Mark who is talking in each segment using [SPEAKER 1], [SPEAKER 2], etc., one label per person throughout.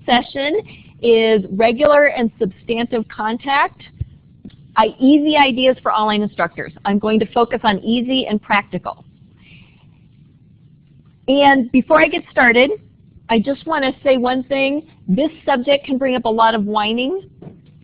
[SPEAKER 1] session is regular and substantive contact. Easy ideas for online instructors. I'm going to focus on easy and practical. And before I get started, I just want to say one thing. This subject can bring up a lot of whining,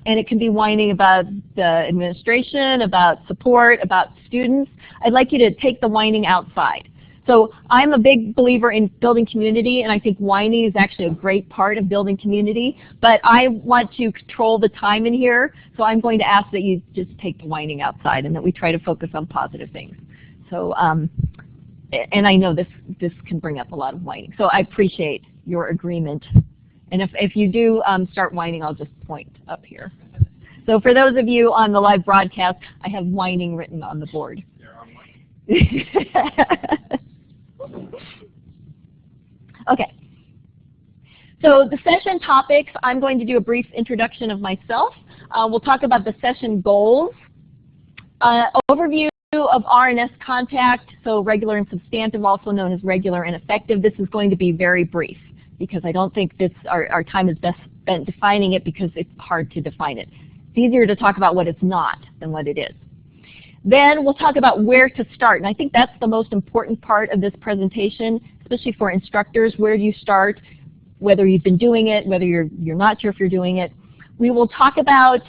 [SPEAKER 1] and it can be whining about the administration, about support, about students. I'd like you to take the whining outside. So I'm a big believer in building community, and I think whining is actually a great part of building community, but I want to control the time in here, so I'm going to ask that you just take the whining outside and that we try to focus on positive things. So, and I know this can bring up a lot of whining, so I appreciate your agreement. And if you do start whining, I'll just point up here. So for those of you on the live broadcast, I have whining written on the board. Okay. So the session topics, I'm going to do a brief introduction of myself. We'll talk about the session goals, overview of R&S contact, so regular and substantive, also known as regular and effective. This is going to be very brief because I don't think our time is best spent defining it because it's hard to define it. It's easier to talk about what it's not than what it is. Then we'll talk about where to start, and I think that's the most important part of this presentation, especially for instructors. Where do you start, whether you've been doing it, whether you're not sure if you're doing it. We will talk about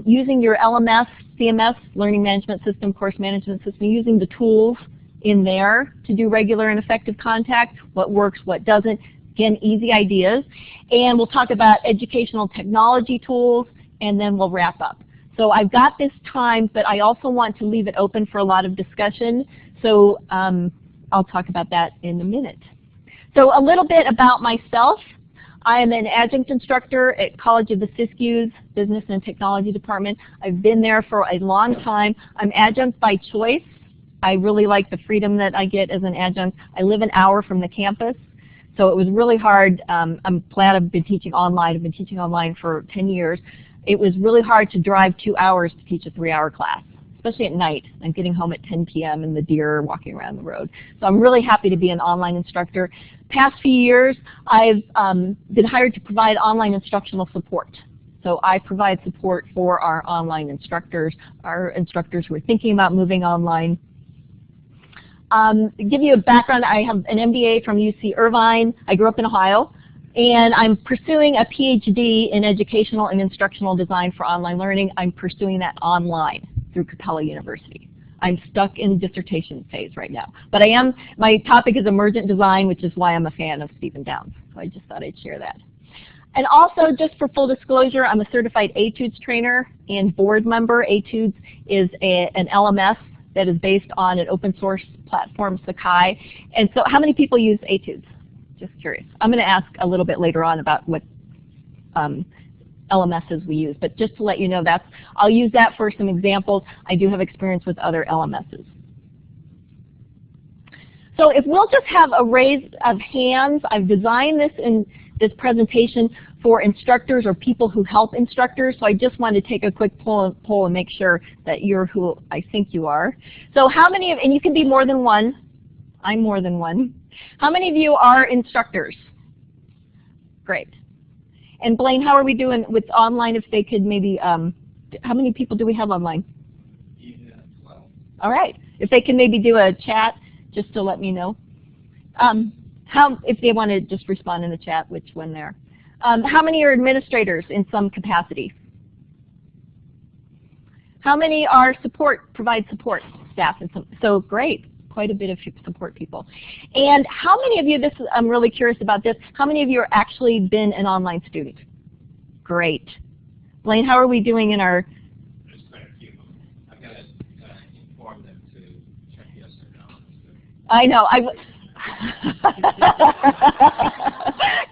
[SPEAKER 1] using your LMS, CMS, Learning Management System, Course Management System, using the tools in there to do regular and effective contact, what works, what doesn't. Again, easy ideas. And we'll talk about educational technology tools, and then we'll wrap up. So I've got this time, but I also want to leave it open for a lot of discussion. So I'll talk about that in a minute. So a little bit about myself. I am an adjunct instructor at College of the Siskiyous Business and Technology Department. I've been there for a long time. I'm adjunct by choice. I really like the freedom that I get as an adjunct. I live an hour from the campus, so it was really hard. I'm glad I've been teaching online. I've been teaching online for 10 years. It was really hard to drive 2 hours to teach a 3-hour class, especially at night. I'm getting home at 10 p.m. and the deer are walking around the road. So I'm really happy to be an online instructor. Past few years, I've been hired to provide online instructional support. So I provide support for our online instructors, our instructors who are thinking about moving online. To give you a background, I have an MBA from UC Irvine. I grew up in Ohio. And I'm pursuing a PhD in educational and instructional design for online learning. I'm pursuing that online through Capella University. I'm stuck in dissertation phase right now. But my topic is emergent design, which is why I'm a fan of Stephen Downes. So I just thought I'd share that. And also, just for full disclosure, I'm a certified Etudes trainer and board member. Etudes is an LMS that is based on an open source platform, Sakai. And so how many people use Etudes? Just curious. I'm going to ask a little bit later on about what LMSs we use, but just to let you know, I'll use that for some examples. I do have experience with other LMSs. So if we'll just have a raise of hands, I've designed this presentation for instructors or people who help instructors, so I just want to take a quick poll and make sure that you're who I think you are. So how many and you can be more than one. I'm more than one. How many of you are instructors? Great. And Blaine, how are we doing with online? If they could maybe, how many people do we have online? 12. All right. If they can maybe do a chat, just to let me know. If they want to just respond in the chat, which one there. How many are administrators in some capacity? How many are provide support staff? So great. Quite a bit of support people. And how many of you, I'm really curious about this, how many of you are actually been an online student? Great. Blaine, how are we doing in our...
[SPEAKER 2] There's quite a few. I've got to inform them to check yes or no.
[SPEAKER 1] I know.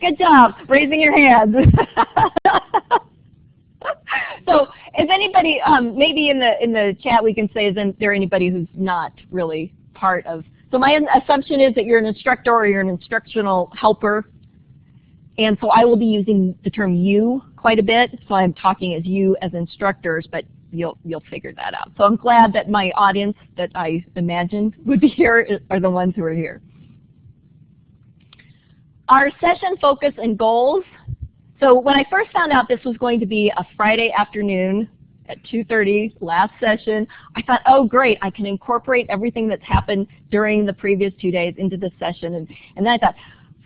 [SPEAKER 1] Good job, raising your hands. So if anybody, maybe in the chat we can say, is there anybody who's not really part of, so my assumption is that you're an instructor or you're an instructional helper, and so I will be using the term you quite a bit, so I'm talking as you as instructors, but you'll figure that out. So I'm glad that my audience that I imagined would be here are the ones who are here. Our session focus and goals. So when I first found out this was going to be a Friday afternoon at 2:30, last session, I thought, oh great, I can incorporate everything that's happened during the previous 2 days into this session. And then I thought,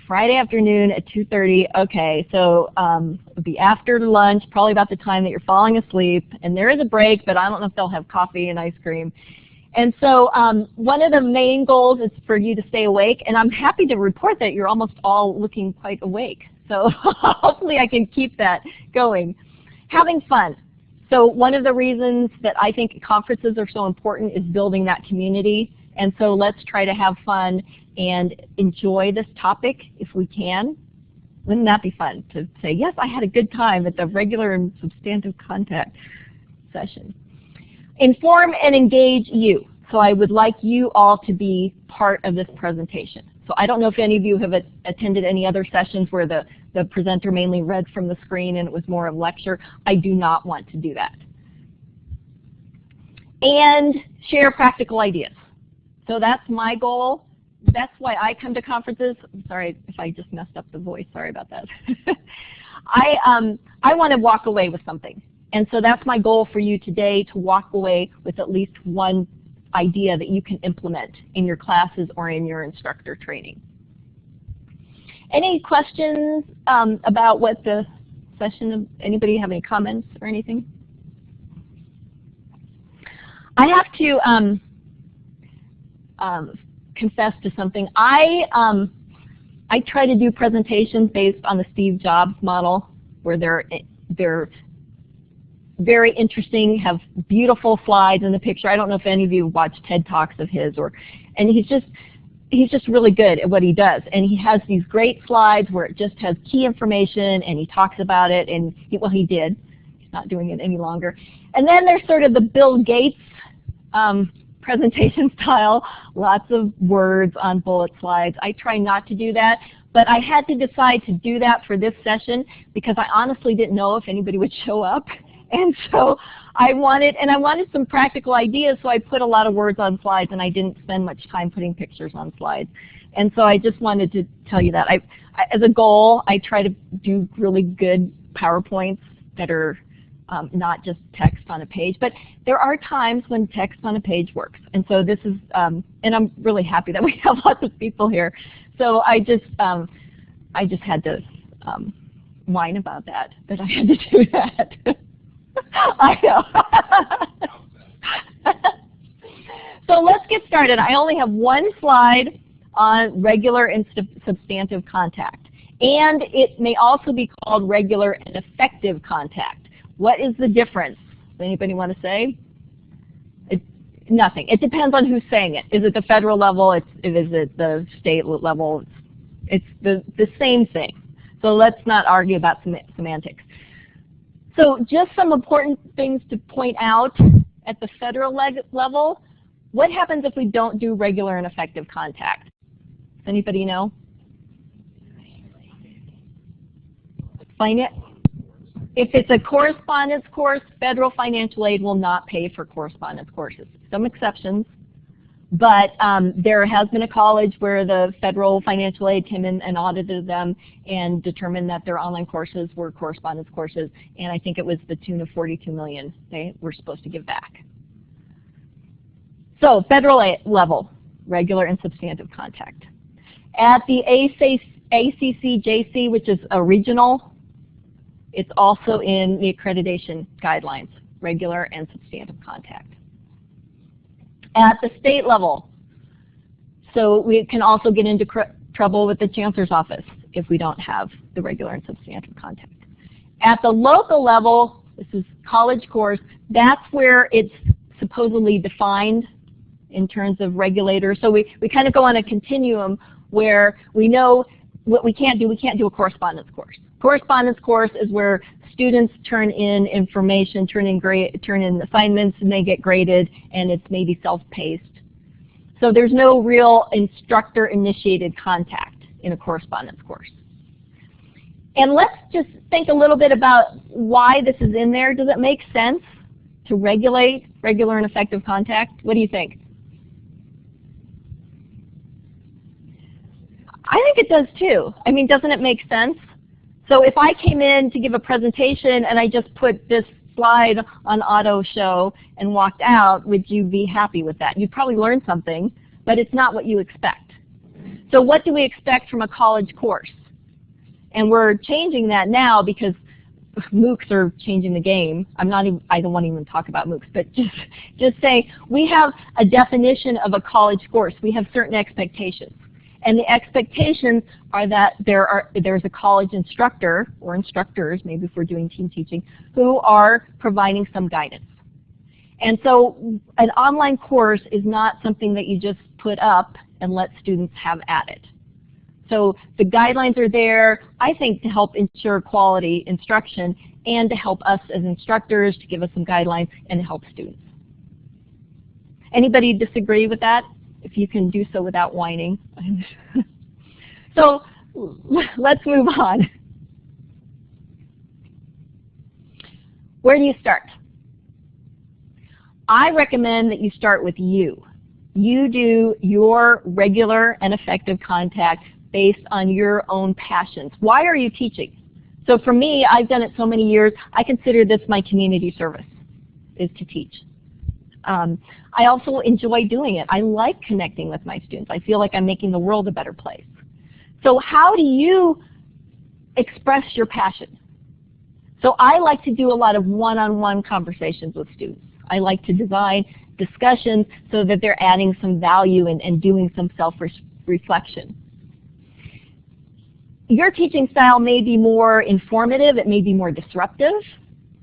[SPEAKER 1] Friday afternoon at 2:30, okay, so it'll be after lunch, probably about the time that you're falling asleep, and there is a break, but I don't know if they'll have coffee and ice cream. And so one of the main goals is for you to stay awake, and I'm happy to report that you're almost all looking quite awake. So hopefully I can keep that going. Having fun. So one of the reasons that I think conferences are so important is building that community. And so let's try to have fun and enjoy this topic if we can. Wouldn't that be fun to say, yes, I had a good time at the regular and substantive contact session. Inform and engage you. So I would like you all to be part of this presentation. So I don't know if any of you have attended any other sessions where the presenter mainly read from the screen and it was more of a lecture. I do not want to do that. And share practical ideas. So that's my goal. That's why I come to conferences. I'm sorry if I just messed up the voice. Sorry about that. I want to walk away with something. And so that's my goal for you today, to walk away with at least one idea that you can implement in your classes or in your instructor training. Any questions about what the session, anybody have any comments or anything? I have to confess to something. I try to do presentations based on the Steve Jobs model, where they're very interesting, have beautiful slides in the picture. I don't know if any of you watched TED Talks of his, and he's just really good at what he does. And he has these great slides where it just has key information, and he talks about it, and he did. He's not doing it any longer. And then there's sort of the Bill Gates presentation style, lots of words on bullet slides. I try not to do that, but I had to decide to do that for this session because I honestly didn't know if anybody would show up. And so I wanted some practical ideas, so I put a lot of words on slides, and I didn't spend much time putting pictures on slides. And so I just wanted to tell you that. As a goal, I try to do really good PowerPoints that are not just text on a page, but there are times when text on a page works. And so this is, and I'm really happy that we have lots of people here. So I just had to whine about that I had to do that. I know. So let's get started. I only have one slide on regular and substantive contact. And it may also be called regular and effective contact. What is the difference? Does anybody want to say? Nothing. It depends on who's saying it. Is it the federal level? Is it the state level? It's the same thing. So let's not argue about semantics. So just some important things to point out at the federal level. What happens if we don't do regular and effective contact? Does anybody know? Explain it. If it's a correspondence course, federal financial aid will not pay for correspondence courses. Some exceptions, but there has been a college where the federal financial aid came in and audited them and determined that their online courses were correspondence courses, and I think it was the tune of $42 million they were supposed to give back. So federal level, regular and substantive contact. At the ACCJC, which is a regional, it's also in the accreditation guidelines, regular and substantive contact. At the state level, so we can also get into trouble with the chancellor's office if we don't have the regular and substantive contact. At the local level, this is college course, that's where it's supposedly defined in terms of regulators. So we kind of go on a continuum where we know what we can't do. We can't do a correspondence course. Correspondence course is where students turn in information, turn in assignments, and they get graded, and it's maybe self-paced. So there's no real instructor-initiated contact in a correspondence course. And let's just think a little bit about why this is in there. Does it make sense to regulate regular and effective contact? What do you think? I think it does too. I mean, doesn't it make sense? So if I came in to give a presentation and I just put this slide on auto show and walked out, would you be happy with that? You'd probably learn something, but it's not what you expect. So what do we expect from a college course? And we're changing that now because MOOCs are changing the game. I don't want to even talk about MOOCs, but just say we have a definition of a college course. We have certain expectations. And the expectations are that there's a college instructor, or instructors, maybe if we're doing team teaching, who are providing some guidance. And so an online course is not something that you just put up and let students have at it. So the guidelines are there, I think, to help ensure quality instruction and to help us as instructors, to give us some guidelines and to help students. Anybody disagree with that? If you can do so without whining. So let's move on. Where do you start? I recommend that you start with you. You do your regular and effective contact based on your own passions. Why are you teaching? So for me, I've done it so many years, I consider this my community service, is to teach. I also enjoy doing it. I like connecting with my students. I feel like I'm making the world a better place. So how do you express your passion? So I like to do a lot of one-on-one conversations with students. I like to design discussions so that they're adding some value and doing some self-reflection. Your teaching style may be more informative, it may be more disruptive.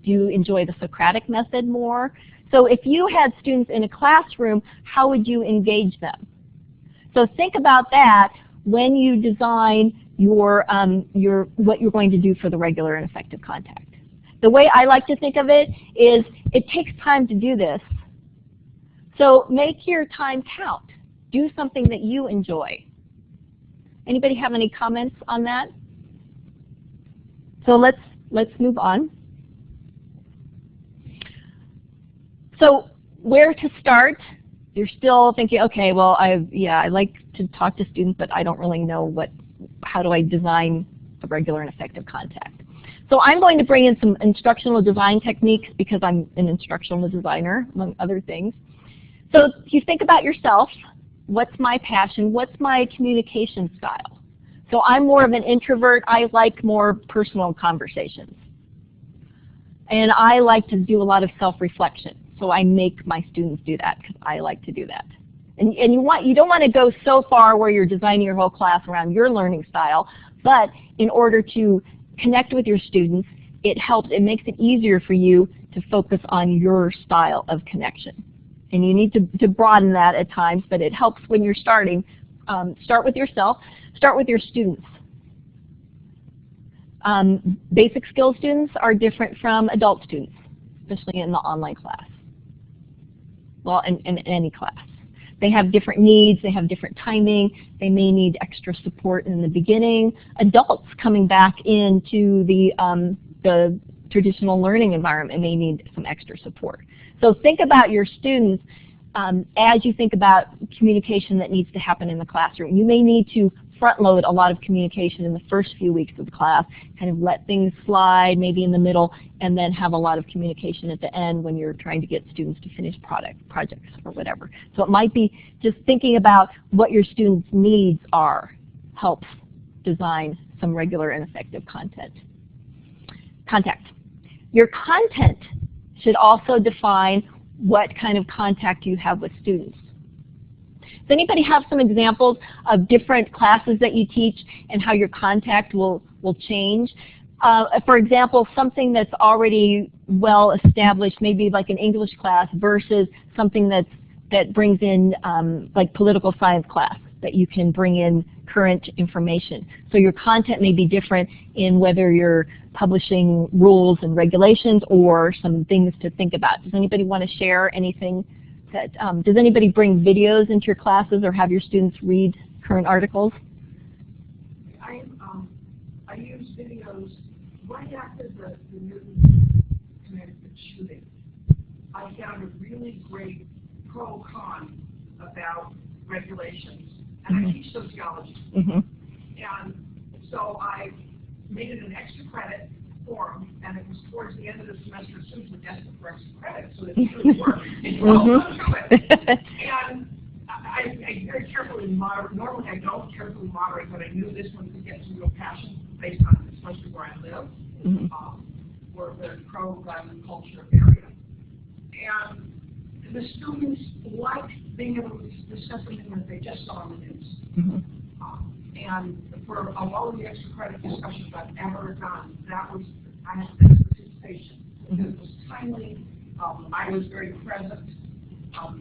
[SPEAKER 1] Do you enjoy the Socratic method more? So if you had students in a classroom, how would you engage them? So think about that when you design what you're going to do for the regular and effective contact. The way I like to think of it is it takes time to do this. So make your time count. Do something that you enjoy. Anybody have any comments on that? So let's move on. So where to start? You're still thinking, okay, well, I like to talk to students, but I don't really know how do I design a regular and effective contact. So I'm going to bring in some instructional design techniques because I'm an instructional designer, among other things. So you think about yourself. What's my passion? What's my communication style? So I'm more of an introvert. I like more personal conversations. And I like to do a lot of self-reflection. So I make my students do that because I like to do that. And you don't want to go so far where you're designing your whole class around your learning style, but in order to connect with your students, it makes it easier for you to focus on your style of connection. And you need to broaden that at times, but it helps when you're starting. Start with yourself, start with your students. Basic skill students are different from adult students, especially in the online class. Well, in any class. They have different needs, they have different timing, they may need extra support in the beginning. Adults coming back into the traditional learning environment may need some extra support. So think about your students as you think about communication that needs to happen in the classroom. You may need to front load a lot of communication in the first few weeks of the class, kind of let things slide maybe in the middle, and then have a lot of communication at the end when you're trying to get students to finish projects or whatever. So it might be just thinking about what your students' needs are helps design some regular and effective contact. Your content should also define what kind of contact you have with students. Does anybody have some examples of different classes that you teach and how your contact will change? For example, something that's already well established, maybe like an English class versus something that brings in like political science class, that you can bring in current information. So your content may be different in whether you're publishing rules and regulations or some things to think about. Does anybody want to share anything? Does anybody bring videos into your classes or have your students read current articles?
[SPEAKER 3] I use videos right after the Newton Connecticut shooting. I found a really great pro-con about regulations, and I teach sociology. And so I made it an extra credit form, and it was towards the end of the semester. Students were desperate for extra credit, so it really worked. And we're all through it. And I very carefully moderate. Normally, I don't carefully moderate, but I knew this one could get some real passion based on especially where I live. We're a pro-gun culture area, and the students liked being able to discuss something that they just saw on the news. And for all of the extra credit discussions I've ever done, I had this participation. It was timely. I was very present,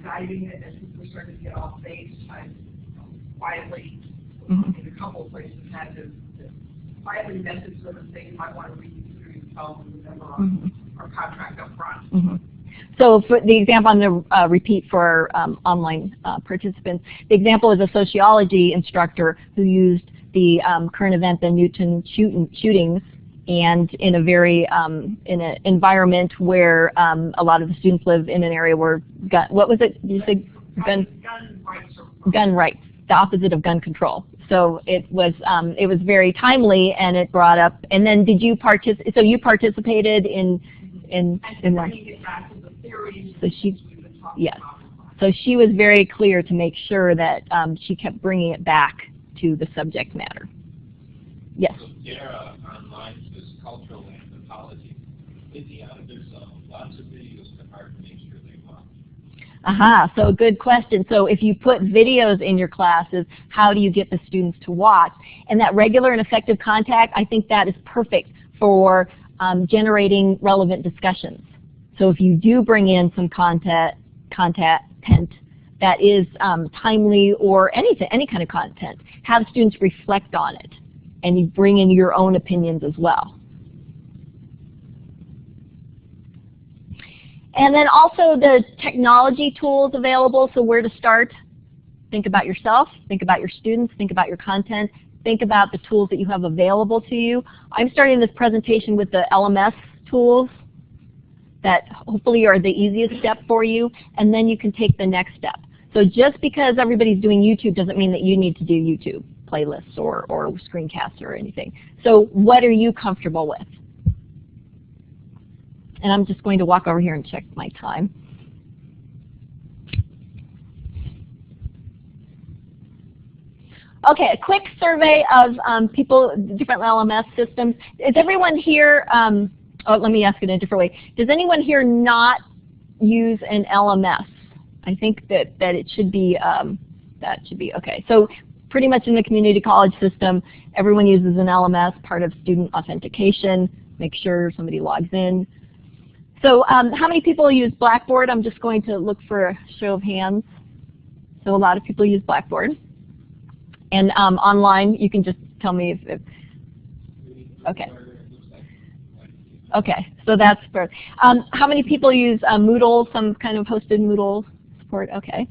[SPEAKER 3] guiding it as people were starting to get off base. I quietly, in a couple of places, had to quietly message them and say, you might want to read through your phone and remember our contract up front.
[SPEAKER 1] So for the example, I'm going to repeat for our online participants. The example is a sociology instructor who used the current event, the Newton shootings, and in a very in an environment where a lot of the students live in an area where what was it? Did you say gun rights, the opposite of gun control. So it was very timely, and it brought up. And then did you participate? So you participated in that. So so she was very clear to make sure that she kept bringing it back to the subject matter. Yes.
[SPEAKER 2] So Dara online says cultural anthropology. There's lots of videos that are hard to make sure they watch.
[SPEAKER 1] So good question. So if you put videos in your classes, how do you get the students to watch? And that regular and effective contact, I think that is perfect for generating relevant discussions. So if you do bring in some content that is timely or any kind of content, have students reflect on it, and you bring in your own opinions as well. And then also the technology tools available, so where to start. Think about yourself, think about your students, think about your content, think about the tools that you have available to you. I'm starting this presentation with the LMS tools that hopefully are the easiest step for you, and then you can take the next step. So just because everybody's doing YouTube doesn't mean that you need to do YouTube playlists or screencasts or anything. So what are you comfortable with? And I'm just going to walk over here and check my time. Okay, a quick survey of people, different LMS systems. Is everyone here, let me ask it in a different way. Does anyone here not use an LMS? I think that it should be, that should be okay. So pretty much in the community college system, everyone uses an LMS, part of student authentication, make sure somebody logs in. So how many people use Blackboard? I'm just going to look for a show of hands. So a lot of people use Blackboard. And online, you can just tell me if okay. Okay, so that's for, how many people use Moodle, some kind of hosted Moodle support? Okay.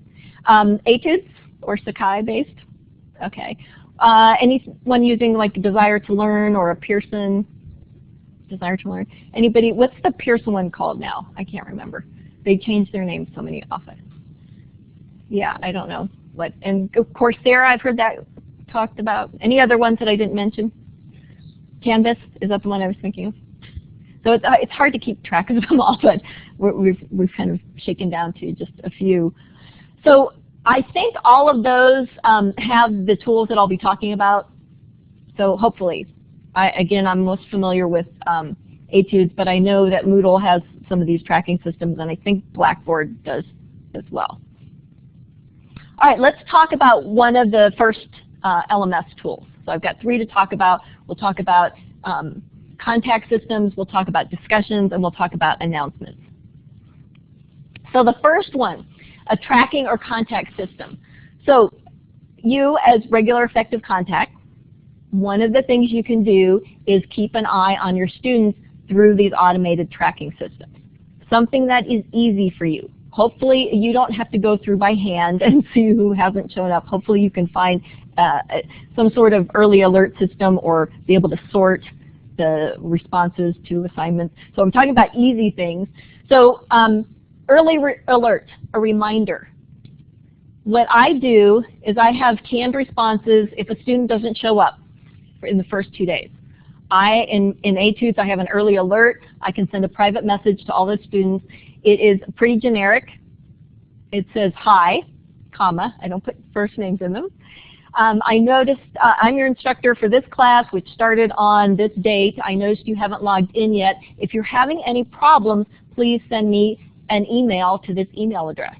[SPEAKER 1] Etudes or Sakai based? Okay. Anyone using like Desire to Learn or a Pearson? Desire to Learn? Anybody? What's the Pearson one called now? I can't remember. They changed their names so many often. Yeah, I don't know. What? And of course, Coursera, I've heard that talked about. Any other ones that I didn't mention? Canvas, is that the one I was thinking of? So it's hard to keep track of them all, but we've kind of shaken down to just a few. So I think all of those have the tools that I'll be talking about. So hopefully, again, I'm most familiar with Etudes, but I know that Moodle has some of these tracking systems, and I think Blackboard does as well. All right, let's talk about one of the first LMS tools. So I've got 3 to talk about. We'll talk about contact systems, we'll talk about discussions, and we'll talk about announcements. So the first one, a tracking or contact system. So you, as regular effective contact, one of the things you can do is keep an eye on your students through these automated tracking systems. Something that is easy for you. Hopefully you don't have to go through by hand and see who hasn't shown up. Hopefully you can find some sort of early alert system or be able to sort the responses to assignments. So I'm talking about easy things. So early alert, a reminder. What I do is I have canned responses if a student doesn't show up in the first 2 days. In Etudes, I have an early alert. I can send a private message to all the students. It is pretty generic. It says hi, comma. I don't put first names in them. I noticed I'm your instructor for this class, which started on this date. I noticed you haven't logged in yet. If you're having any problems, please send me an email to this email address.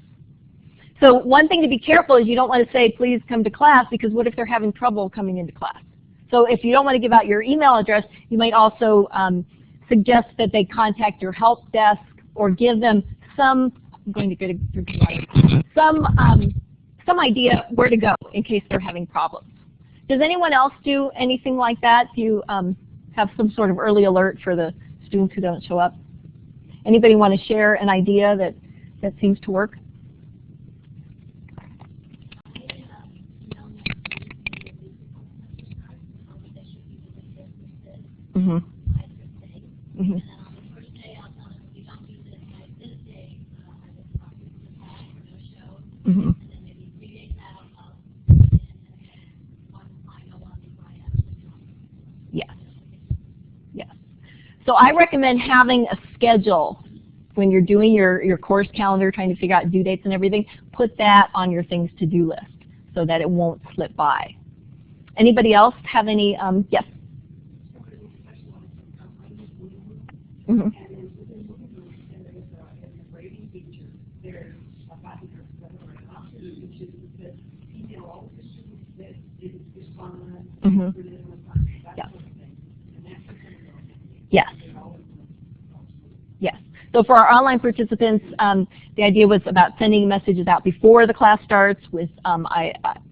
[SPEAKER 1] So one thing to be careful is you don't want to say, please come to class, because what if they're having trouble coming into class? So if you don't want to give out your email address, you might also suggest that they contact your help desk or give them some, I'm going to get some idea where to go in case they're having problems. Does anyone else do anything like that? Do you have some sort of early alert for the students who don't show up? Anybody want to share an idea that seems to work? Mm-hmm. Mm-hmm. Mm-hmm. Yes. Yes. So I recommend having a schedule when you're doing your course calendar, trying to figure out due dates and everything. Put that on your things to do list so that it won't slip by. Anybody else have any? Yes. Mm-hmm. Mm-hmm. Yeah. Yes. Yes. So for our online participants, the idea was about sending messages out before the class starts with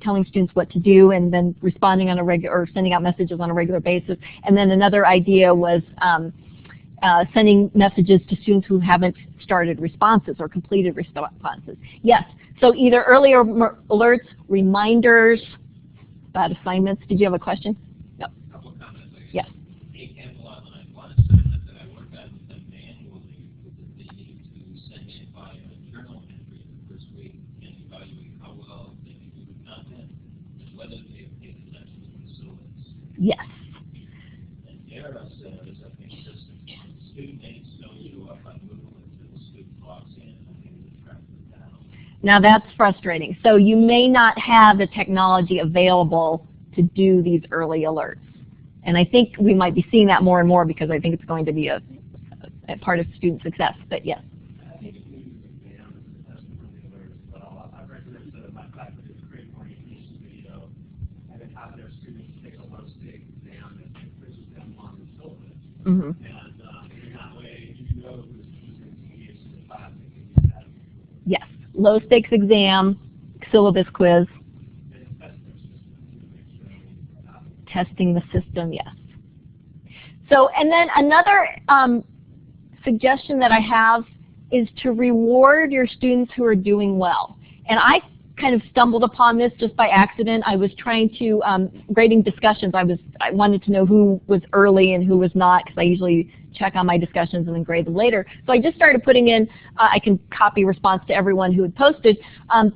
[SPEAKER 1] telling students what to do and then responding on a regular, or sending out messages on a regular basis. And then another idea was sending messages to students who haven't started responses or completed responses. Yes. So either early alerts, reminders about assignments. Did you have a question? No.
[SPEAKER 2] A couple of comments.
[SPEAKER 1] Yes.
[SPEAKER 2] A Campbell Online, one assignment that I worked on with them manually was that they needed to send in by a journal entry in the first week and evaluate how well they can do the content and whether they have paid attention to the syllabus.
[SPEAKER 1] Yes.
[SPEAKER 2] And Dara says, I think student names don't show up on Moodle until the student logs in. I think they track them down.
[SPEAKER 1] Now that's frustrating. So you may not have the technology available to do these early alerts. And I think we might be seeing that more and more because I think it's going to be a part of student success. But yes.
[SPEAKER 4] I think if we use exams as early alerts, but I've recommended that my faculty create an orientation video and then have their students take a low-stake exam that quizzes them on the syllabus.
[SPEAKER 1] Mm-hmm.
[SPEAKER 4] And in that way, you know who's engaged in the class and can use that.
[SPEAKER 1] Yes. Low stakes exam, syllabus quiz.
[SPEAKER 4] And test their system to make sure
[SPEAKER 1] Testing the system, yes. So, and then another suggestion that I have is to reward your students who are doing well. And I kind of stumbled upon this just by accident. I was trying to, grading discussions, I wanted to know who was early and who was not, because I usually check on my discussions and then grade them later. So I just started putting in, I can copy response to everyone who had posted,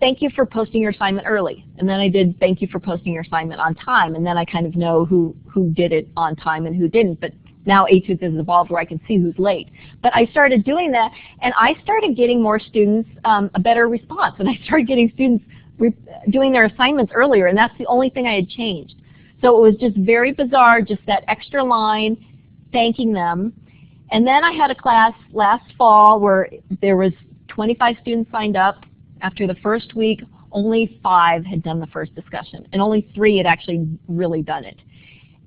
[SPEAKER 1] thank you for posting your assignment early. And then I did thank you for posting your assignment on time. And then I kind of know who did it on time and who didn't. But now Etudes has evolved where I can see who's late. But I started doing that, and I started getting more students a better response. And I started getting students doing their assignments earlier, and that's the only thing I had changed. So it was just very bizarre, just that extra line thanking them. And then I had a class last fall where there was 25 students signed up. After the first week, only 5 had done the first discussion, and only 3 had actually really done it.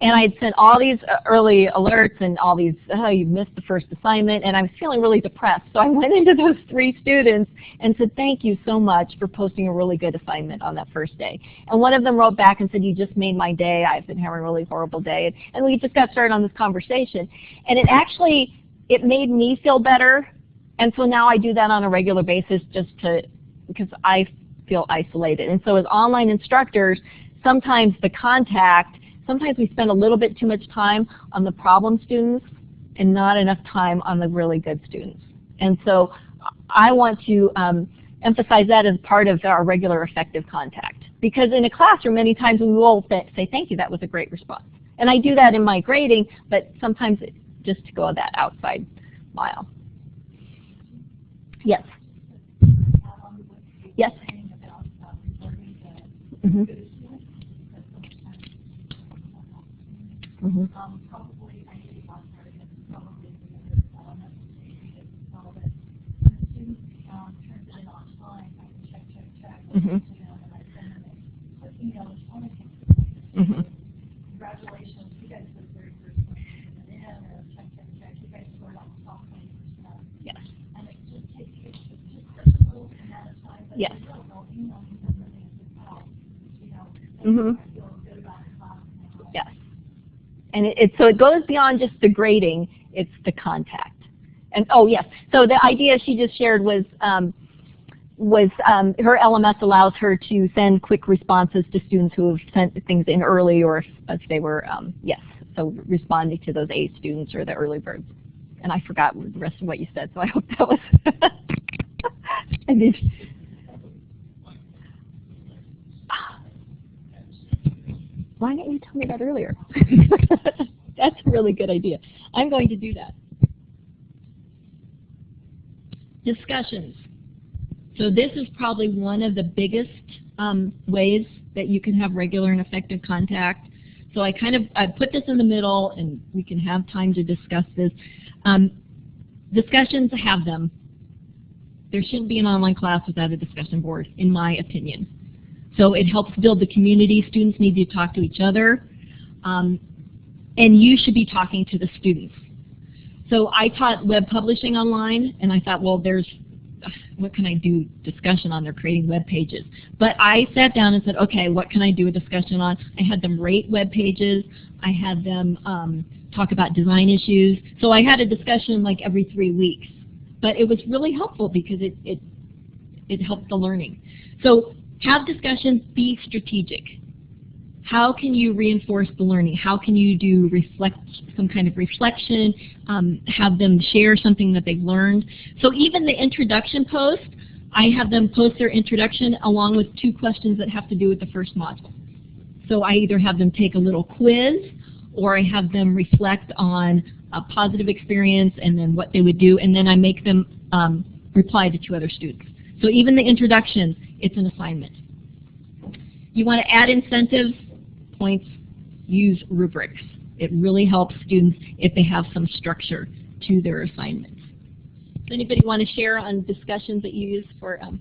[SPEAKER 1] And I had sent all these early alerts and all these, oh, you missed the first assignment, and I was feeling really depressed. So I went into those 3 students and said, thank you so much for posting a really good assignment on that first day. And one of them wrote back and said, you just made my day. I've been having a really horrible day. And we just got started on this conversation. And it made me feel better. And so now I do that on a regular basis because I feel isolated. And so as online instructors, sometimes we spend a little bit too much time on the problem students and not enough time on the really good students. And so I want to emphasize that as part of our regular effective contact. Because in a classroom, many times we will say, thank you, that was a great response. And I do that in my grading, but sometimes just to go that outside mile. Yes. Yes. Mm-hmm. Mm-hmm.
[SPEAKER 5] Probably, I think about probably the element that the student turns it in on time. I can check.
[SPEAKER 1] Mm-hmm.
[SPEAKER 5] To them, and I send them a quick email. It's only takes
[SPEAKER 1] Mm-hmm.
[SPEAKER 5] Congratulations, you guys did the very first one. And then check. You guys scored on the top 20%.
[SPEAKER 1] Yes.
[SPEAKER 5] And it just takes such a little amount of time. But
[SPEAKER 1] Yes.
[SPEAKER 5] you don't know, really out.
[SPEAKER 1] Mm-hmm.
[SPEAKER 5] I feel good about the class.
[SPEAKER 1] Yes. And so it goes beyond just the grading, it's the contact. And oh yes, so the idea she just shared was her LMS allows her to send quick responses to students who have sent things in early, or if they were, yes, so responding to those A students or the early birds. And I forgot the rest of what you said, so I hope that was, I did. Why didn't you tell me that earlier? That's a really good idea. I'm going to do that. Discussions. So this is probably one of the biggest ways that you can have regular and effective contact. So I put this in the middle, and we can have time to discuss this. Discussions, have them. There shouldn't be an online class without a discussion board, in my opinion. So it helps build the community. Students need to talk to each other. And you should be talking to the students. So I taught web publishing online, and I thought, well, what can I do discussion on? They're creating web pages. But I sat down and said, okay, what can I do a discussion on? I had them rate web pages. I had them talk about design issues. So I had a discussion like every 3 weeks. But it was really helpful because it helped the learning. So have discussions, be strategic. How can you reinforce the learning? How can you do some kind of reflection, have them share something that they've learned? So even the introduction post, I have them post their introduction along with 2 questions that have to do with the first module. So I either have them take a little quiz, or I have them reflect on a positive experience and then what they would do, and then I make them reply to 2 other students. So even the introduction, it's an assignment. You want to add incentives, points, use rubrics. It really helps students if they have some structure to their assignments. Does anybody want to share on discussions that you use for?
[SPEAKER 6] One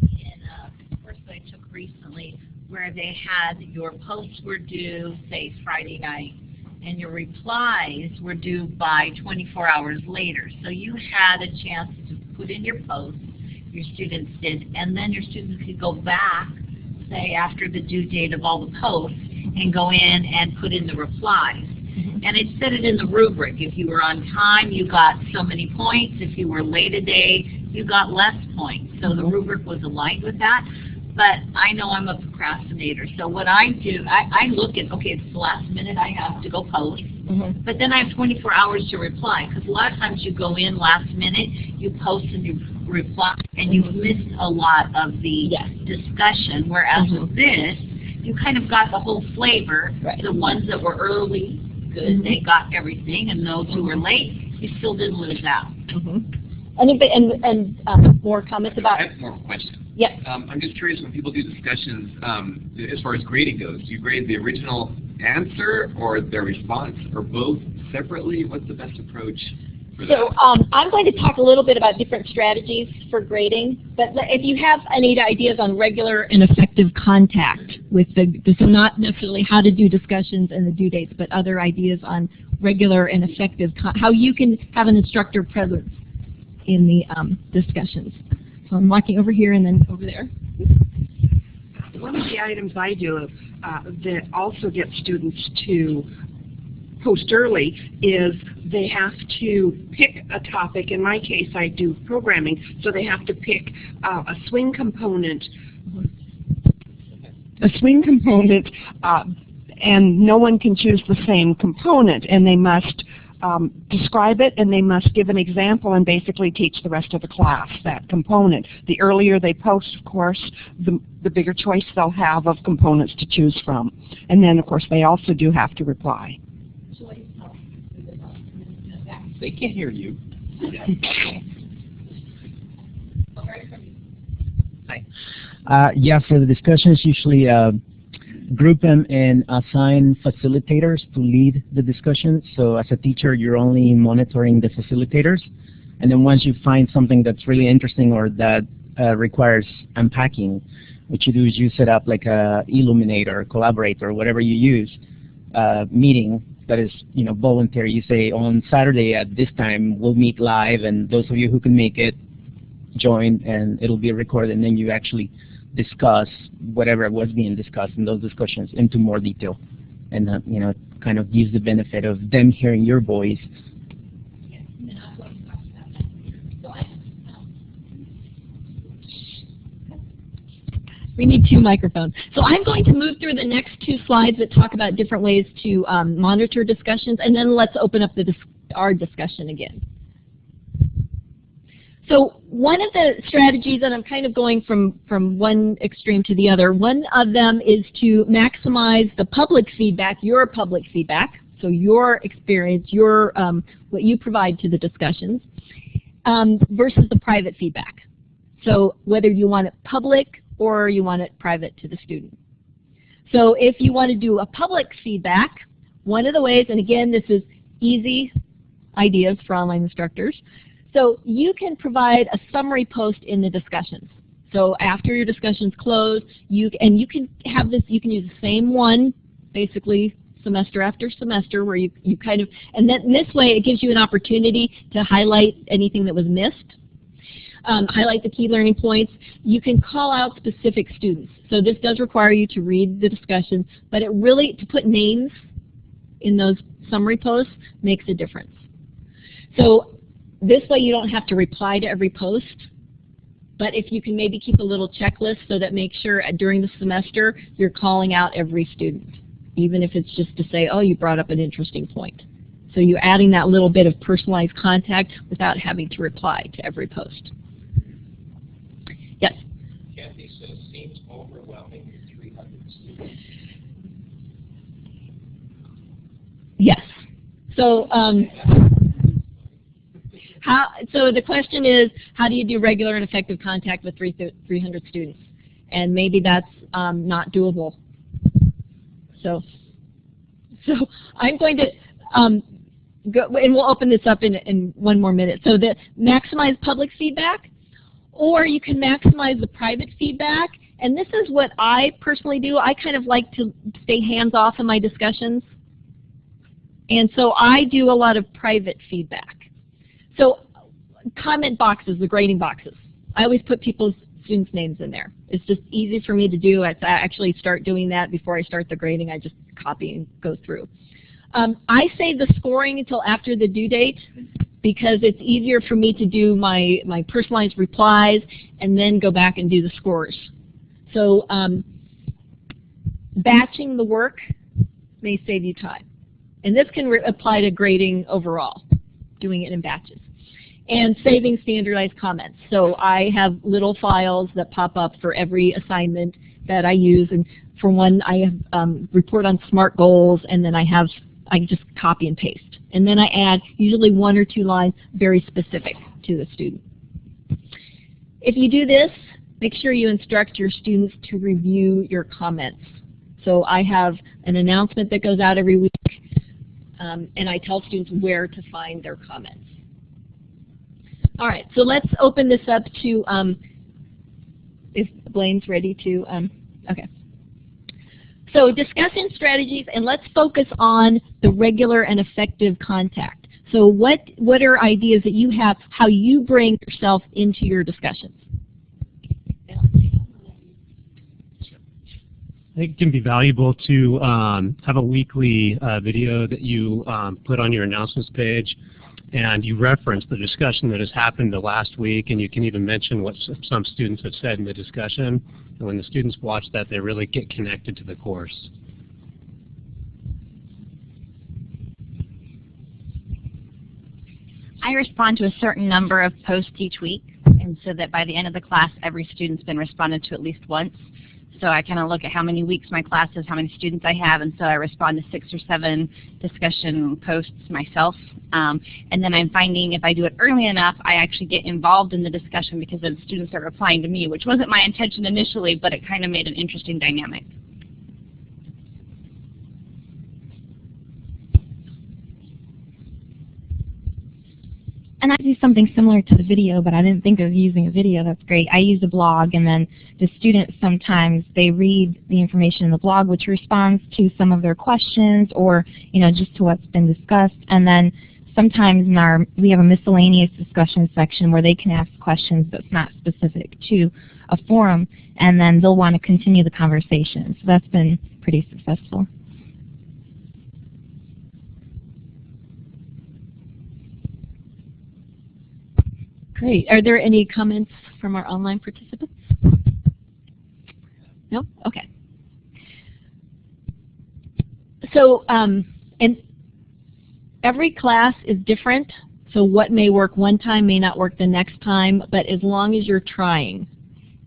[SPEAKER 6] in a course I took recently where they had your posts were due, say, Friday night, and your replies were due by 24 hours later. So you had a chance to put in your posts, your students did, and then your students could go back, say, after the due date of all the posts, and go in and put in the replies. And it said it in the rubric. If you were on time, you got so many points. If you were late a day, you got less points. So the rubric was aligned with that. But I know I'm a procrastinator, so what I do, I look at, okay, it's the last minute I have to go post, but then I have 24 hours to reply, because a lot of times you go in last minute, you post and you reply, and you missed a lot of the discussion, whereas with this, you kind of got the whole flavor.
[SPEAKER 1] Right.
[SPEAKER 6] The ones that were early, good, they got everything, and those who were late, you still didn't lose out.
[SPEAKER 1] Anybody, and more comments about?
[SPEAKER 7] I have more questions.
[SPEAKER 1] Yes.
[SPEAKER 7] I'm just curious, when people do discussions, as far as grading goes, do you grade the original answer or their response, or both separately? What's the best approach for that?
[SPEAKER 1] So I'm going to talk a little bit about different strategies for grading, but if you have any ideas on regular and effective contact with so not necessarily how to do discussions and the due dates, but other ideas on regular and effective, how you can have an instructor presence in the discussions. So I'm walking over here and then over there.
[SPEAKER 3] One of the items I do that also gets students to post early is they have to pick a topic. In my case, I do programming, so they have to pick a swing component. And no one can choose the same component, and they must
[SPEAKER 8] describe it, and they must give an example and basically teach the rest of the class that component. The earlier they post, of course, the bigger choice they'll have of components to choose from. And then, of course, they also do have to reply.
[SPEAKER 7] They can't hear you.
[SPEAKER 9] Hi. Yeah, for the discussions, usually group them and assign facilitators to lead the discussion. So as a teacher, you're only monitoring the facilitators. And then once you find something that's really interesting or that requires unpacking, what you do is you set up like a Illuminator, Collaborator, whatever you use, meeting that is, you know, voluntary. You say on Saturday at this time we'll meet live, and those of you who can make it, join, and it'll be recorded, and then you actually discuss whatever was being discussed in those discussions into more detail, and you know, kind of gives the benefit of them hearing your voice.
[SPEAKER 1] We need 2 microphones. So I'm going to move through the next 2 slides that talk about different ways to monitor discussions, and then let's open up our discussion again. So one of the strategies, and I'm kind of going from one extreme to the other, one of them is to maximize the public feedback, your public feedback, so your experience, your what you provide to the discussions, versus the private feedback. So whether you want it public or you want it private to the student. So if you want to do a public feedback, one of the ways, and again this is easy ideas for online instructors, so you can provide a summary post in the discussions. So after your discussions close, you can have this, you can use the same one basically semester after semester where you kind of, and then this way it gives you an opportunity to highlight anything that was missed, highlight the key learning points. You can call out specific students. So this does require you to read the discussion, but it really, to put names in those summary posts makes a difference. So this way you don't have to reply to every post, but if you can maybe keep a little checklist so that make sure during the semester you're calling out every student, even if it's just to say, oh, you brought up an interesting point. So you're adding that little bit of personalized contact without having to reply to every post. Yes?
[SPEAKER 2] Kathy says, seems overwhelming with 300 students.
[SPEAKER 1] Yes. So, so the question is, how do you do regular and effective contact with 300 students? And maybe that's not doable. So I'm going to go, and we'll open this up in 1 more minute. So the maximize public feedback, or you can maximize the private feedback. And this is what I personally do. I kind of like to stay hands-off in my discussions. And so I do a lot of private feedback. So comment boxes, the grading boxes. I always put students' names in there. It's just easy for me to do. I actually start doing that before I start the grading. I just copy and go through. I save the scoring until after the due date because it's easier for me to do my personalized replies and then go back and do the scores. So batching the work may save you time. And this can apply to grading overall, doing it in batches. And saving standardized comments. So I have little files that pop up for every assignment that I use. And for one, I have report on SMART goals, and then I just copy and paste. And then I add usually 1 or 2 lines very specific to the student. If you do this, make sure you instruct your students to review your comments. So I have an announcement that goes out every week, and I tell students where to find their comments. All right, so let's open this up to, if Blaine's ready to, okay. So discussing strategies, and let's focus on the regular and effective contact. So what are ideas that you have, how you bring yourself into your discussions?
[SPEAKER 10] I think it can be valuable to have a weekly video that you put on your announcements page, and you reference the discussion that has happened the last week, and you can even mention what some students have said in the discussion. And when the students watch that, they really get connected to the course.
[SPEAKER 11] I respond to a certain number of posts each week, and so that by the end of the class, every student's been responded to at least once. So I kind of look at how many weeks my class is, how many students I have, and so I respond to 6 or 7 discussion posts myself. And then I'm finding if I do it early enough, I actually get involved in the discussion because then students are replying to me, which wasn't my intention initially, but it kind of made an interesting dynamic.
[SPEAKER 5] And I do something similar to the video, but I didn't think of using a video. That's great. I use a blog, and then the students sometimes, they read the information in the blog, which responds to some of their questions or, just to what's been discussed. And then sometimes we have a miscellaneous discussion section where they can ask questions that's not specific to a forum, and then they'll want to continue the conversation. So that's been pretty successful.
[SPEAKER 1] Great. Are there any comments from our online participants? No? Okay. So, and every class is different, so what may work one time may not work the next time, but as long as you're trying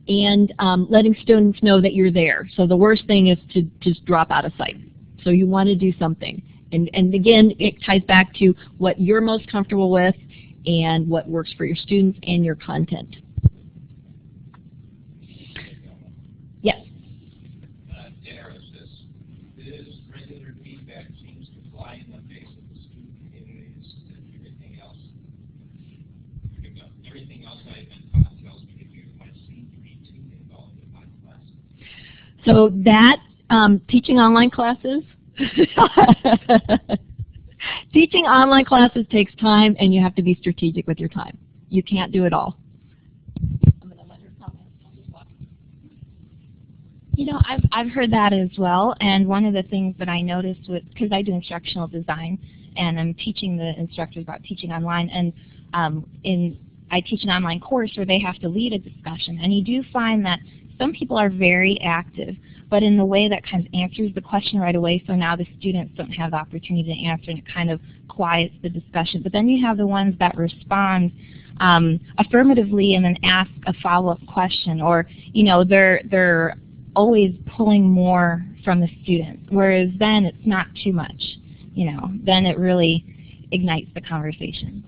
[SPEAKER 1] and letting students know that you're there. So the worst thing is to just drop out of sight. So you want to do something. And again, it ties back to what you're most comfortable with and what works for your students and your content. Yes?
[SPEAKER 2] Dara says, this regular feedback seems to fly in the face of the student areas and everything else I've been taught tells me that you might seem to be too involved in my class.
[SPEAKER 1] So that, teaching online classes, teaching online classes takes time, and you have to be strategic with your time. You can't do it all. I'm going to let her comment.
[SPEAKER 5] I've heard that as well, and one of the things that I noticed because I do instructional design, and I'm teaching the instructors about teaching online, and I teach an online course where they have to lead a discussion, and you do find that some people are very active, but in the way that kind of answers the question right away, so now the students don't have the opportunity to answer, and it kind of quiets the discussion. But then you have the ones that respond affirmatively and then ask a follow-up question, or they're always pulling more from the students, whereas then it's not too much. Then it really ignites the conversation.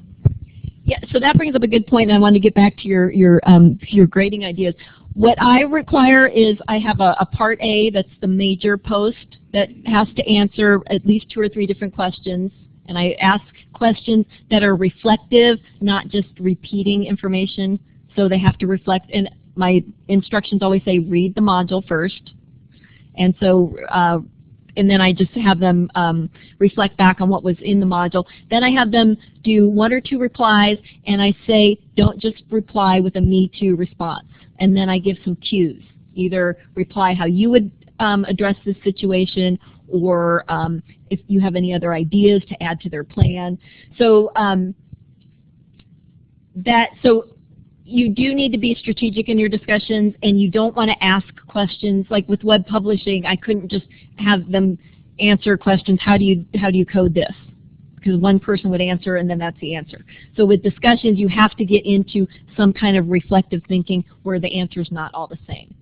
[SPEAKER 1] Yeah, so that brings up a good point, and I want to get back to your grading ideas. What I require is I have a part A that's the major post that has to answer at least 2 or 3 different questions, and I ask questions that are reflective, not just repeating information, so they have to reflect. And my instructions always say read the module first, and so and then I just have them reflect back on what was in the module. Then I have them do 1 or 2 replies, and I say don't just reply with a me too response. And then I give some cues. Either reply how you would address this situation, or if you have any other ideas to add to their plan. So so you do need to be strategic in your discussions, and you don't want to ask questions like with web publishing. I couldn't just have them answer questions. How do you code this? Because one person would answer, and then that's the answer. So with discussions, you have to get into some kind of reflective thinking where the answer is not all the same.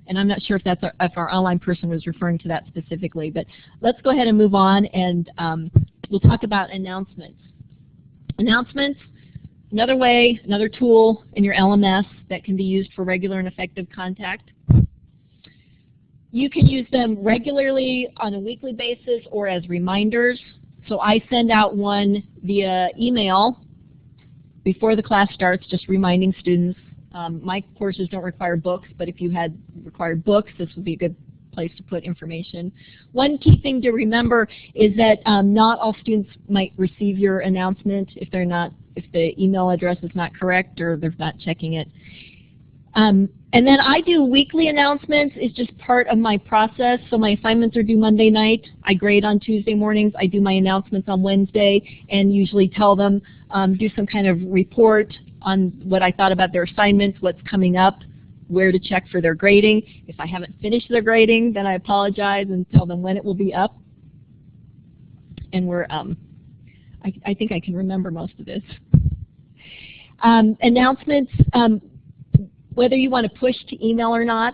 [SPEAKER 1] And I'm not sure if our online person was referring to that specifically, but let's go ahead and move on, and we'll talk about announcements. Announcements, another way, another tool in your LMS that can be used for regular and effective contact. You can use them regularly on a weekly basis or as reminders. So I send out one via email before the class starts, just reminding students. My courses don't require books, but if you had required books, this would be a good place to put information. One key thing to remember is that not all students might receive your announcement if the email address is not correct or they're not checking it. And then I do weekly announcements. It's just part of my process. So my assignments are due Monday night. I grade on Tuesday mornings. I do my announcements on Wednesday and usually tell them, do some kind of report on what I thought about their assignments, what's coming up, where to check for their grading. If I haven't finished their grading, then I apologize and tell them when it will be up. And I think I can remember most of this. Announcements, whether you want to push to email or not.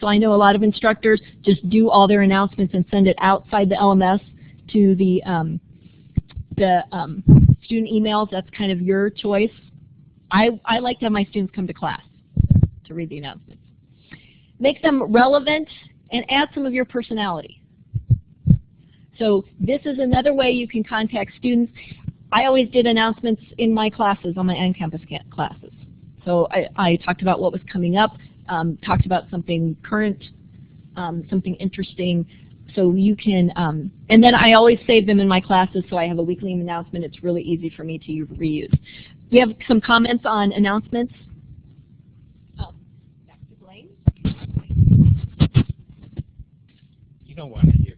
[SPEAKER 1] So I know a lot of instructors just do all their announcements and send it outside the LMS to the student emails. That's kind of your choice. I like to have my students come to class to read the announcements. Make them relevant and add some of your personality. So this is another way you can contact students. I always did announcements in my classes, on my on-campus classes. So I talked about what was coming up, talked about something current, something interesting. So you can, and then I always save them in my classes, so I have a weekly announcement. It's really easy for me to reuse. We have some comments on announcements. Oh, back to Blaine.
[SPEAKER 12] You don't want to hear.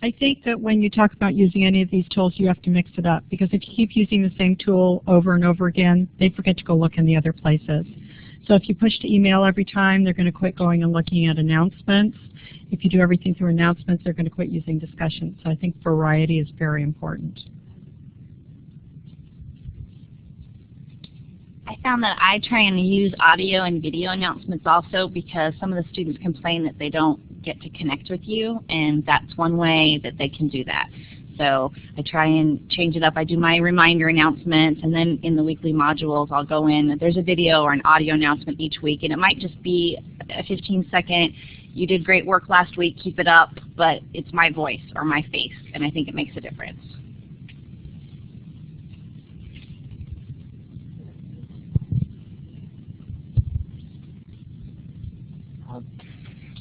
[SPEAKER 13] I think that when you talk about using any of these tools, you have to mix it up, because if you keep using the same tool over and over again, they forget to go look in the other places. So if you push to email every time, they're going to quit going and looking at announcements. If you do everything through announcements, they're going to quit using discussion. So I think variety is very important.
[SPEAKER 11] I found that I try and use audio and video announcements also, because some of the students complain that they don't get to connect with you, and that's one way that they can do that. So I try and change it up. I do my reminder announcements, and then in the weekly modules I'll go in. There's a video or an audio announcement each week, and it might just be a 15-second, you did great work last week, keep it up, but it's my voice or my face, and I think it makes a difference.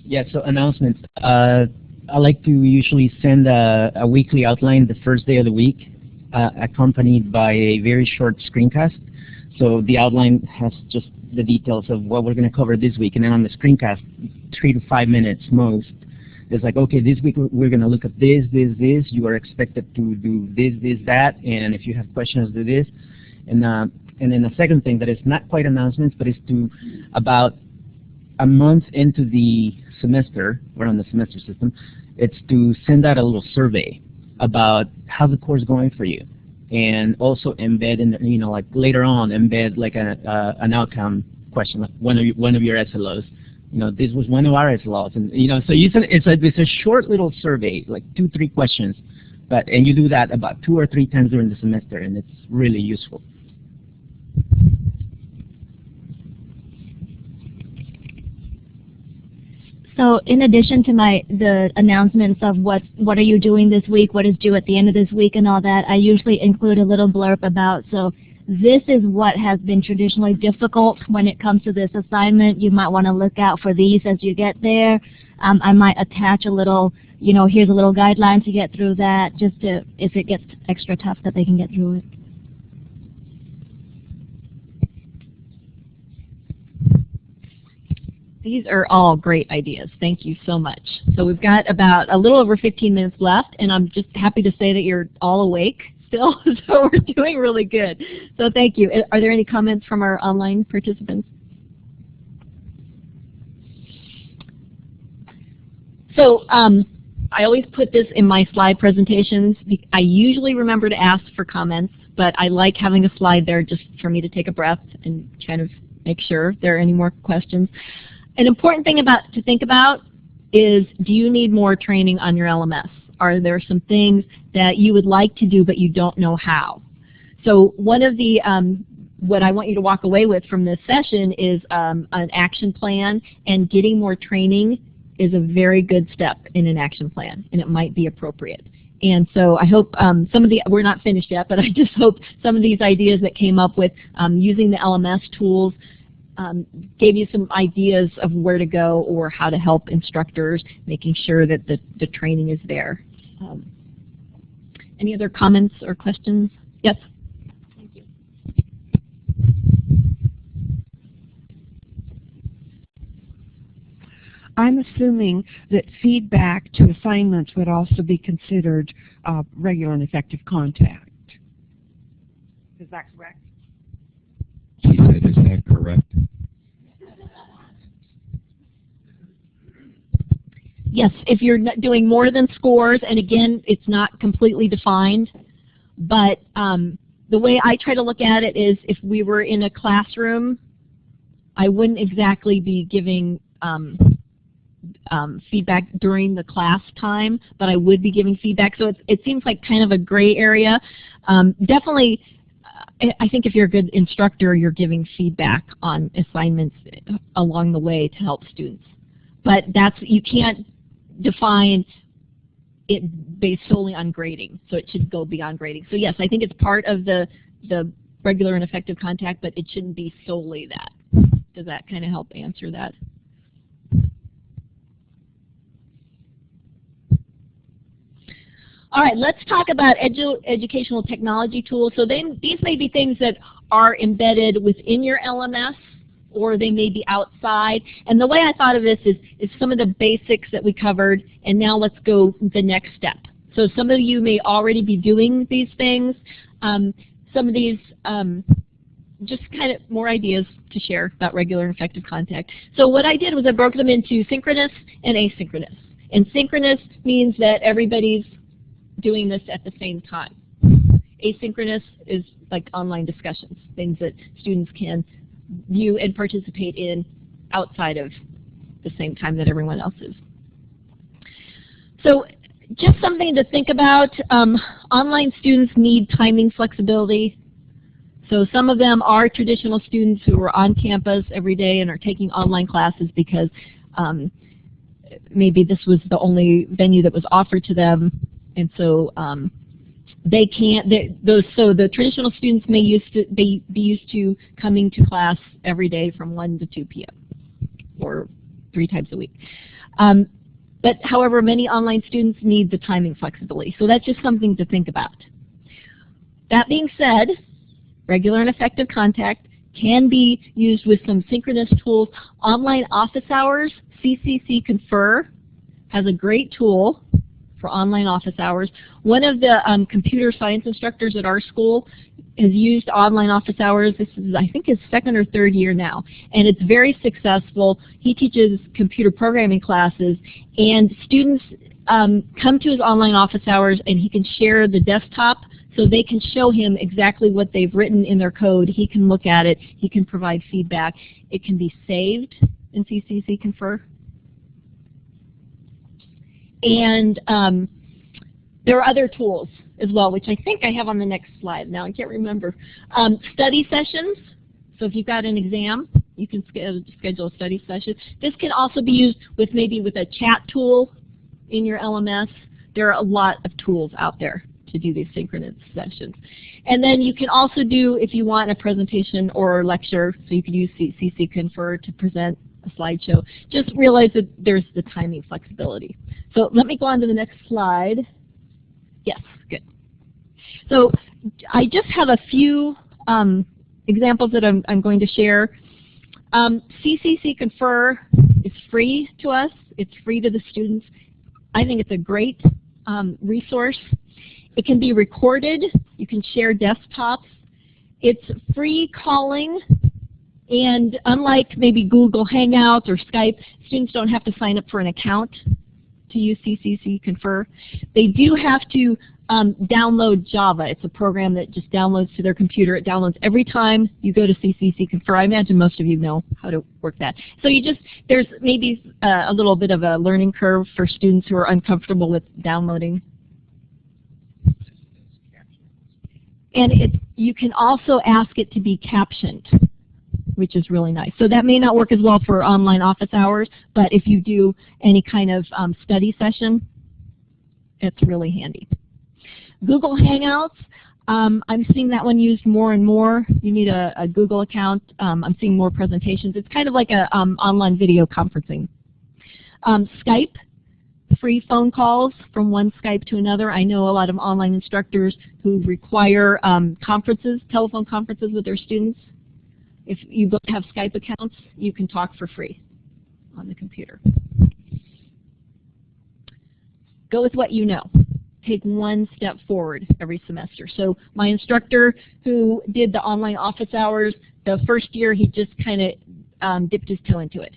[SPEAKER 9] Yeah, so announcements. I like to usually send a weekly outline the first day of the week, accompanied by a very short screencast. So the outline has just the details of what we're going to cover this week, and then on the screencast, 3 to 5 minutes most. It's like, okay, this week we're going to look at this, this, this. You are expected to do this, this, that, and if you have questions, do this. And then the second thing that is not quite announcements, but is to about a month into the semester, we're on the semester system, it's to send out a little survey about how's the course going for you, and also embed in, you know, like later on, embed like an outcome question, like one of your SLOs. You know, this was one of our SLOs, and you know, so it's a short little survey, like 2-3 questions, and you do that about 2 or 3 times during the semester, and it's really useful.
[SPEAKER 5] So in addition to the announcements of what are you doing this week, what is due at the end of this week and all that, I usually include a little blurb about, so this is what has been traditionally difficult when it comes to this assignment. You might want to look out for these as you get there. I might attach a little, you know, here's a little guideline to get through that, just to, if it gets extra tough, that they can get through it.
[SPEAKER 1] These are all great ideas. Thank you so much. So we've got about a little over 15 minutes left, and I'm just happy to say that you're all awake still, so we're doing really good. So thank you. Are there any comments from our online participants? So I always put this in my slide presentations. I usually remember to ask for comments, but I like having a slide there just for me to take a breath and kind of make sure if there are any more questions. An important thing to think about is, do you need more training on your LMS? Are there some things that you would like to do but you don't know how? So one of the, what I want you to walk away with from this session is an action plan, and getting more training is a very good step in an action plan, and it might be appropriate. And so I hope some of the, we're not finished yet, but I just hope some of these ideas that came up with using the LMS tools gave you some ideas of where to go or how to help instructors, making sure that the training is there. Any other comments or questions? Yes? Thank you.
[SPEAKER 8] I'm assuming that feedback to assignments would also be considered regular and effective contact. Is that correct?
[SPEAKER 12] She said, is that correct?
[SPEAKER 1] Yes, if you're doing more than scores, and again, it's not completely defined, but the way I try to look at it is if we were in a classroom, I wouldn't exactly be giving feedback during the class time, but I would be giving feedback. So it seems like kind of a gray area. Definitely, I think if you're a good instructor, you're giving feedback on assignments along the way to help students. But you can't define it based solely on grading, so it should go beyond grading. So yes, I think it's part of the regular and effective contact, but it shouldn't be solely that. Does that kind of help answer that? All right, let's talk about educational technology tools. So these may be things that are embedded within your LMS, or they may be outside. And the way I thought of this is some of the basics that we covered, and now let's go the next step. So some of you may already be doing these things. Some of these, just kind of more ideas to share about regular and effective contact. So what I did was I broke them into synchronous and asynchronous. And synchronous means that everybody's doing this at the same time. Asynchronous is like online discussions, things that students can view and participate in outside of the same time that everyone else is. So just something to think about. Online students need timing flexibility. So some of them are traditional students who are on campus every day and are taking online classes because maybe this was the only venue that was offered to them, and so they can't. So the traditional students may be used to coming to class every day from 1 to 2 p.m. or 3 times a week. But however, many online students need the timing flexibility. So that's just something to think about. That being said, regular and effective contact can be used with some synchronous tools. Online office hours, CCC Confer has a great tool for online office hours. One of the computer science instructors at our school has used online office hours. This is, I think, his 2nd or 3rd year now, and it's very successful. He teaches computer programming classes, and students come to his online office hours, and he can share the desktop so they can show him exactly what they've written in their code. He can look at it. He can provide feedback. It can be saved in CCC Confer. And there are other tools as well, which I think I have on the next slide. Now I can't remember. Study sessions. So if you've got an exam, you can schedule a study session. This can also be used with maybe with a chat tool in your LMS. There are a lot of tools out there to do these synchronous sessions. And then you can also do, if you want, a presentation or a lecture, so you can use CC Confer to present a slideshow. Just realize that there's the timing flexibility. So let me go on to the next slide. Yes, good. So I just have a few examples that I'm going to share. CCC Confer is free to us. It's free to the students. I think it's a great resource. It can be recorded. You can share desktops. It's free calling. And unlike maybe Google Hangouts or Skype, students don't have to sign up for an account to use CCC Confer. They do have to download Java. It's a program that just downloads to their computer. It downloads every time you go to CCC Confer. I imagine most of you know how to work that. So there's maybe a little bit of a learning curve for students who are uncomfortable with downloading. And you can also ask it to be captioned, which is really nice. So that may not work as well for online office hours, but if you do any kind of study session, it's really handy. Google Hangouts, I'm seeing that one used more and more. You need a Google account. I'm seeing more presentations. It's kind of like a online video conferencing. Skype, free phone calls from one Skype to another. I know a lot of online instructors who require telephone conferences with their students. If you both have Skype accounts, you can talk for free on the computer. Go with what you know. Take one step forward every semester. So my instructor who did the online office hours, the first year he just kind of dipped his toe into it.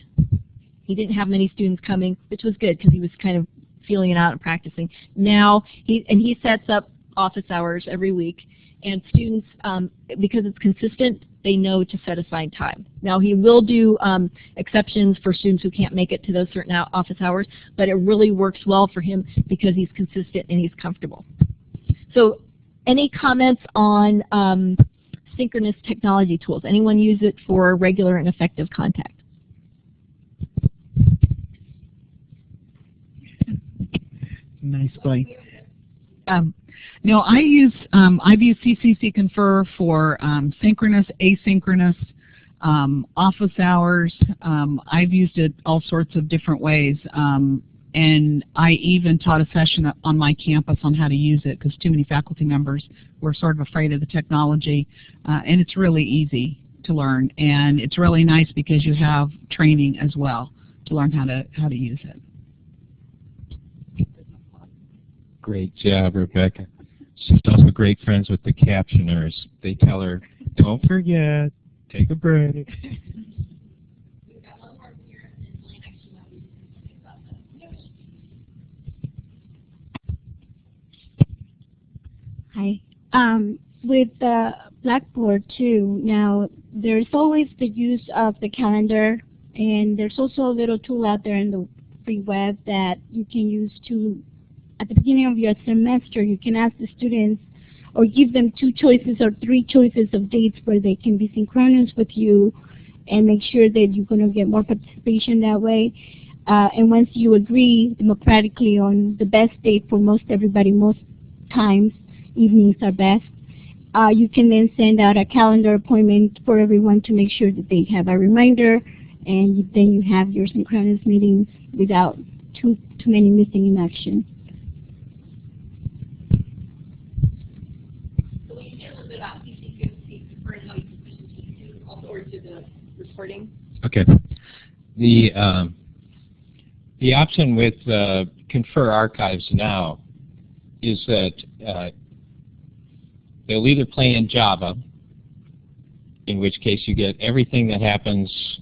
[SPEAKER 1] He didn't have many students coming, which was good because he was kind of feeling it out and practicing. Now he sets up office hours every week, and students, because it's consistent, they know to set aside time. Now he will do exceptions for students who can't make it to those certain office hours, but it really works well for him because he's consistent and he's comfortable. So any comments on synchronous technology tools? Anyone use it for regular and effective contact?
[SPEAKER 14] Nice point. No, I've used CCC Confer for synchronous, asynchronous, office hours. I've used it all sorts of different ways. And I even taught a session on my campus on how to use it because too many faculty members were sort of afraid of the technology. And it's really easy to learn. And it's really nice because you have training as well to learn how to use it.
[SPEAKER 12] Great job, Rebecca. She's also great friends with the captioners. They tell her, don't forget, take a break.
[SPEAKER 15] Hi. With the Blackboard too, now there's always the use of the calendar, and there's also a little tool out there in the free web that you can use to, at the beginning of your semester, you can ask the students or give them 2 choices or 3 choices of dates where they can be synchronous with you and make sure that you're going to get more participation that way. And once you agree democratically on the best date for most everybody, most times, evenings are best, you can then send out a calendar appointment for everyone to make sure that they have a reminder, and then you have your synchronous meetings without too many missing in action.
[SPEAKER 1] So will you share a little bit about CCC Confer and how you can push the team to also or to the recording?
[SPEAKER 12] Okay. The option with Confer Archives now is that they'll either play in Java, in which case you get everything that happens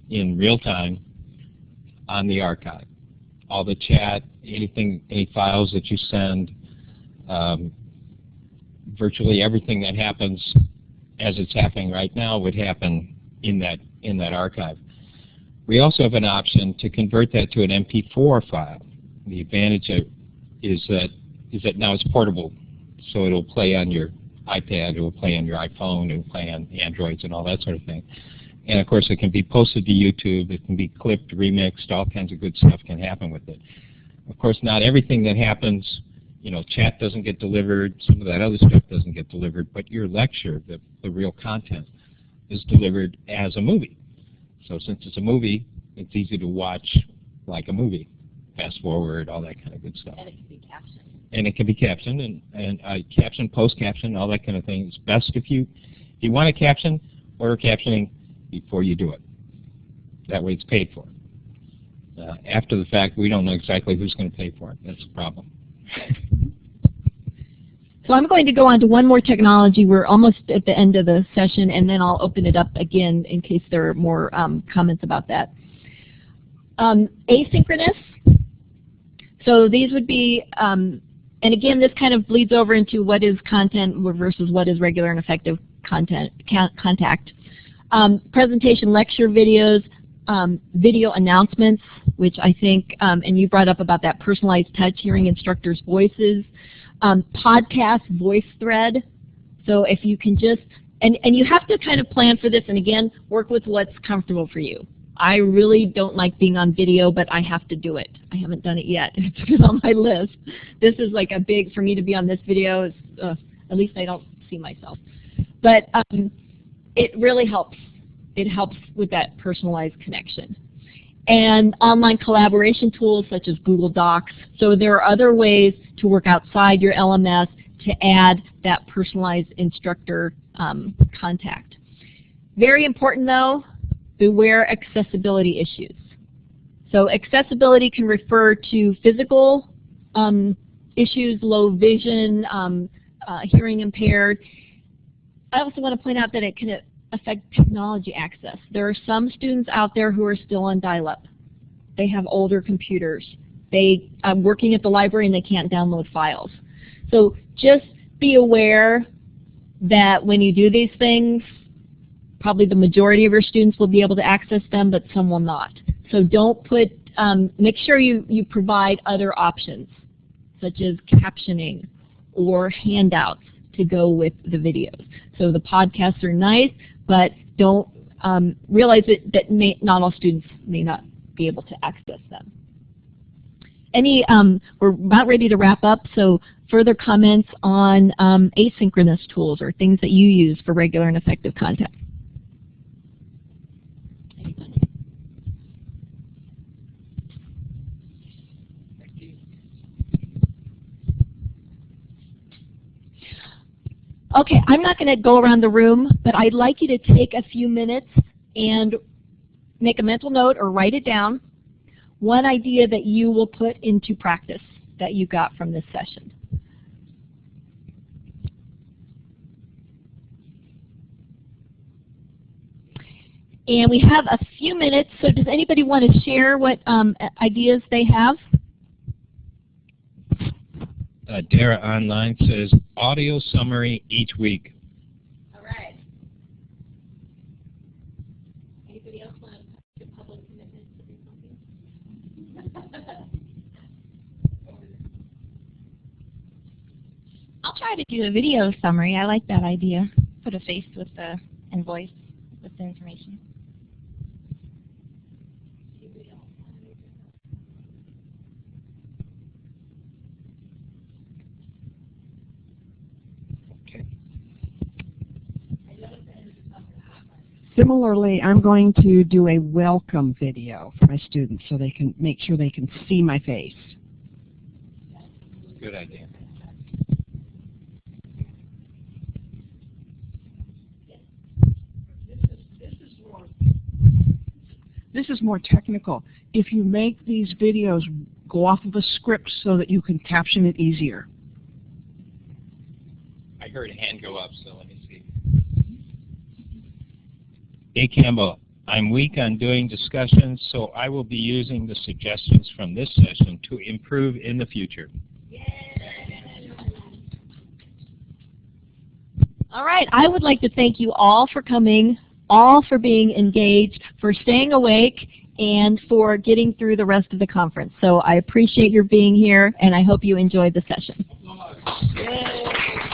[SPEAKER 12] in real time on the archive. All the chat, any files that you send, virtually everything that happens as it's happening right now would happen in that archive. We also have an option to convert that to an MP4 file. The advantage is that now it's portable, so it'll play on your iPad, it will play on your iPhone, it will play on Androids and all that sort of thing. And of course it can be posted to YouTube, it can be clipped, remixed, all kinds of good stuff can happen with it. Of course not everything that happens, chat doesn't get delivered, some of that other stuff doesn't get delivered, but your lecture, the real content, is delivered as a movie. So since it's a movie, it's easy to watch like a movie. Fast forward, all that kind of good stuff.
[SPEAKER 6] And it can be captioned.
[SPEAKER 12] And it can be captioned, and caption, post-caption, all that kind of thing. It's best if you want a caption, order captioning before you do it. That way it's paid for. After the fact, we don't know exactly who's going to pay for it. That's the problem.
[SPEAKER 1] So I'm going to go on to one more technology. We're almost at the end of the session, and then I'll open it up again in case there are more comments about that. Asynchronous. So these would be, and again, this kind of bleeds over into what is content versus what is regular and effective contact. Presentation lecture videos, video announcements, which I think, and you brought up about that personalized touch, hearing instructors' voices, podcast voice thread. So if you can just, and you have to kind of plan for this, and again, work with what's comfortable for you. I really don't like being on video, but I have to do it. I haven't done it yet. It's on my list. This is like a big, for me to be on this video, is, at least I don't see myself. But it really helps. It helps with that personalized connection. And online collaboration tools such as Google Docs. So there are other ways to work outside your LMS to add that personalized instructor contact. Very important though, beware accessibility issues. So accessibility can refer to physical issues, low vision, hearing impaired. I also want to point out that it can affect technology access. There are some students out there who are still on dial-up. They have older computers. They are working at the library and they can't download files. So just be aware that when you do these things, probably the majority of your students will be able to access them, but some will not. So don't put, make sure you provide other options, such as captioning or handouts to go with the videos. So the podcasts are nice, but don't realize that not all students may not be able to access them. We're about ready to wrap up, so further comments on asynchronous tools or things that you use for regular and effective contact. Okay, I'm not going to go around the room, but I'd like you to take a few minutes and make a mental note or write it down, one idea that you will put into practice that you got from this session. And we have a few minutes, so does anybody want to share what ideas they have?
[SPEAKER 12] Dara Online says, audio summary each week.
[SPEAKER 1] All right. Anybody else want to make a public commitment to do something?
[SPEAKER 5] I'll try to do a video summary. I like that idea. Put a face with the and voice with the information.
[SPEAKER 8] Similarly, I'm going to do a welcome video for my students so they can make sure they can see my face.
[SPEAKER 12] Good idea.
[SPEAKER 8] This is more technical. If you make these videos go off of a script so that you can caption it easier.
[SPEAKER 12] I heard a hand go up, so let me see. Hey Campbell, I'm weak on doing discussions, so I will be using the suggestions from this session to improve in the future.
[SPEAKER 1] All right, I would like to thank you all for coming, all for being engaged, for staying awake, and for getting through the rest of the conference. So I appreciate your being here, and I hope you enjoyed the session. Yay.